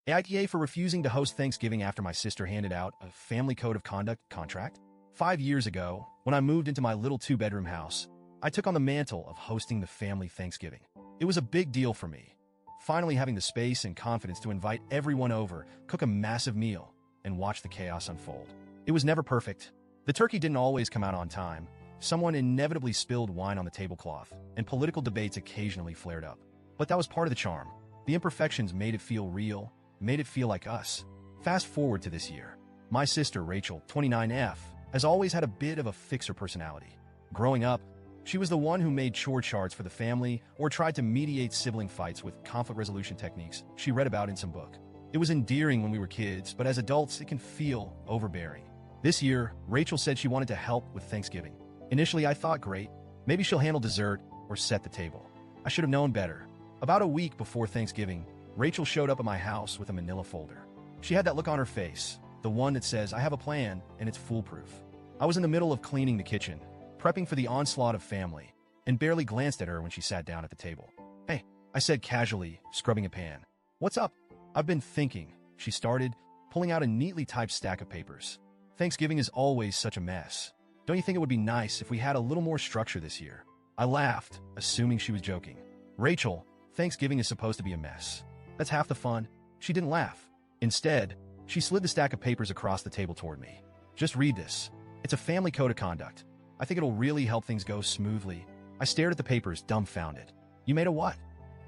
AITA for refusing to host Thanksgiving after my sister handed out a family code of conduct contract. 5 years ago, when I moved into my little two-bedroom house, I took on the mantle of hosting the family Thanksgiving. It was a big deal for me, finally having the space and confidence to invite everyone over, cook a massive meal, and watch the chaos unfold. It was never perfect. The turkey didn't always come out on time. Someone inevitably spilled wine on the tablecloth, and political debates occasionally flared up. But that was part of the charm. The imperfections made it feel real, made it feel like us. Fast forward to this year. My sister, Rachel, 29F, has always had a bit of a fixer personality. Growing up, she was the one who made chore charts for the family or tried to mediate sibling fights with conflict resolution techniques she read about in some book. It was endearing when we were kids, but as adults, it can feel overbearing. This year, Rachel said she wanted to help with Thanksgiving. Initially, I thought, great, maybe she'll handle dessert or set the table. I should have known better. About a week before Thanksgiving, Rachel showed up at my house with a manila folder. She had that look on her face, the one that says, I have a plan, and it's foolproof. I was in the middle of cleaning the kitchen, prepping for the onslaught of family, and barely glanced at her when she sat down at the table. Hey, I said casually, scrubbing a pan. What's up? I've been thinking, she started, pulling out a neatly typed stack of papers. Thanksgiving is always such a mess. Don't you think it would be nice if we had a little more structure this year? I laughed, assuming she was joking. Rachel, Thanksgiving is supposed to be a mess. That's half the fun. She didn't laugh. Instead, she slid the stack of papers across the table toward me. Just read this. It's a family code of conduct. I think it'll really help things go smoothly. I stared at the papers, dumbfounded. You made a what?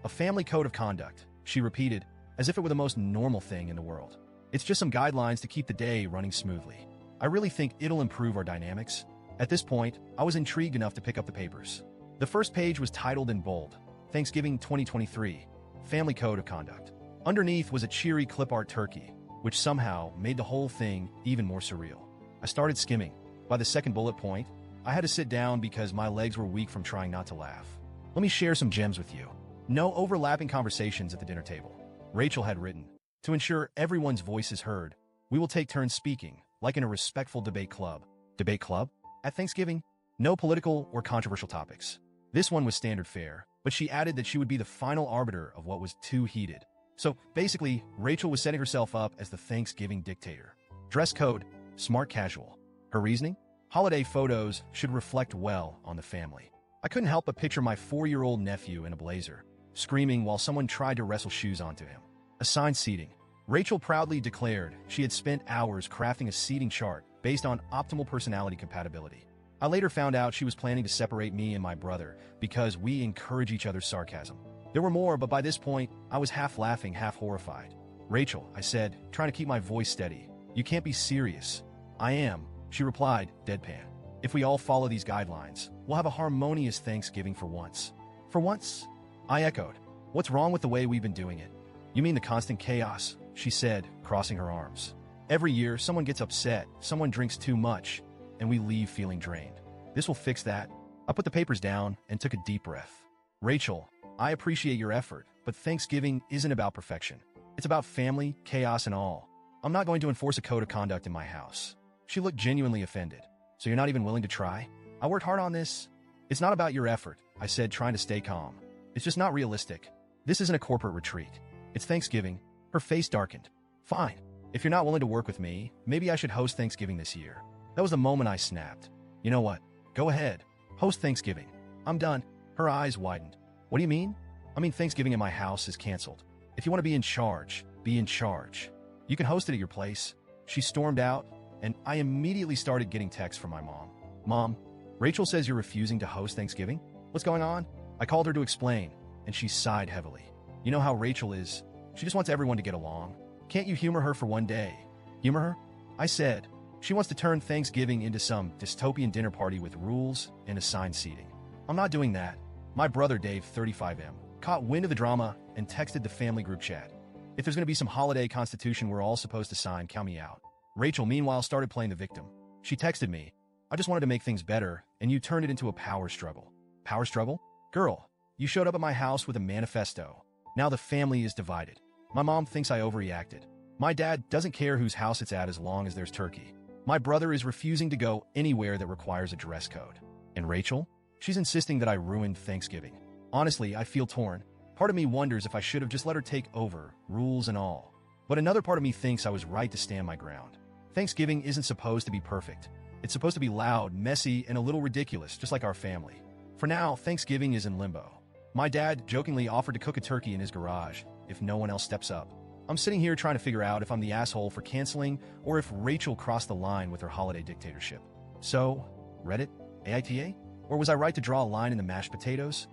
A family code of conduct, she repeated, as if it were the most normal thing in the world. It's just some guidelines to keep the day running smoothly. I really think it'll improve our dynamics. At this point, I was intrigued enough to pick up the papers. The first page was titled in bold, Thanksgiving 2023, Family Code of Conduct. Underneath was a cheery clip art turkey, which somehow made the whole thing even more surreal. I started skimming. By the second bullet point, I had to sit down because my legs were weak from trying not to laugh. Let me share some gems with you. No overlapping conversations at the dinner table. Rachel had written, to ensure everyone's voice is heard, we will take turns speaking, like in a respectful debate club. Debate club? At Thanksgiving? No political or controversial topics. This one was standard fare, but she added that she would be the final arbiter of what was too heated. So basically, Rachel was setting herself up as the Thanksgiving dictator. Dress code, smart casual. Her reasoning? Holiday photos should reflect well on the family. I couldn't help but picture my 4-year-old nephew in a blazer, screaming while someone tried to wrestle shoes onto him. Assigned seating. Rachel proudly declared she had spent hours crafting a seating chart based on optimal personality compatibility. I later found out she was planning to separate me and my brother because we encourage each other's sarcasm. There were more, but by this point, I was half laughing, half horrified. Rachel, I said, trying to keep my voice steady. You can't be serious. I am, she replied, deadpan. If we all follow these guidelines, we'll have a harmonious Thanksgiving for once. For once? I echoed. What's wrong with the way we've been doing it? You mean the constant chaos, she said, crossing her arms. Every year, someone gets upset, someone drinks too much, and we leave feeling drained. This will fix that. I put the papers down and took a deep breath. Rachel, I appreciate your effort, but Thanksgiving isn't about perfection. It's about family, chaos, and all. I'm not going to enforce a code of conduct in my house. She looked genuinely offended. So you're not even willing to try? I worked hard on this. It's not about your effort, I said, trying to stay calm. It's just not realistic. This isn't a corporate retreat. It's Thanksgiving. Her face darkened. Fine. If you're not willing to work with me, maybe I should host Thanksgiving this year. That was the moment I snapped. You know what? Go ahead. Host Thanksgiving. I'm done. Her eyes widened. What do you mean? I mean Thanksgiving in my house is canceled. If you want to be in charge, be in charge. You can host it at your place. She stormed out, and I immediately started getting texts from my mom. Mom, Rachel says you're refusing to host Thanksgiving? What's going on? I called her to explain, and she sighed heavily. You know how Rachel is. She just wants everyone to get along. Can't you humor her for one day? Humor her? I said. She wants to turn Thanksgiving into some dystopian dinner party with rules and assigned seating. I'm not doing that. My brother Dave, 35M, caught wind of the drama and texted the family group chat. If there's going to be some holiday constitution we're all supposed to sign, count me out. Rachel, meanwhile, started playing the victim. She texted me, I just wanted to make things better, and you turned it into a power struggle. Power struggle? Girl, you showed up at my house with a manifesto. Now the family is divided. My mom thinks I overreacted. My dad doesn't care whose house it's at as long as there's turkey. My brother is refusing to go anywhere that requires a dress code. And Rachel? She's insisting that I ruined Thanksgiving. Honestly, I feel torn. Part of me wonders if I should have just let her take over, rules and all. But another part of me thinks I was right to stand my ground. Thanksgiving isn't supposed to be perfect. It's supposed to be loud, messy, and a little ridiculous, just like our family. For now, Thanksgiving is in limbo. My dad jokingly offered to cook a turkey in his garage if no one else steps up. I'm sitting here trying to figure out if I'm the asshole for canceling or if Rachel crossed the line with her holiday dictatorship. So, Reddit? AITA? Or was I right to draw a line in the mashed potatoes?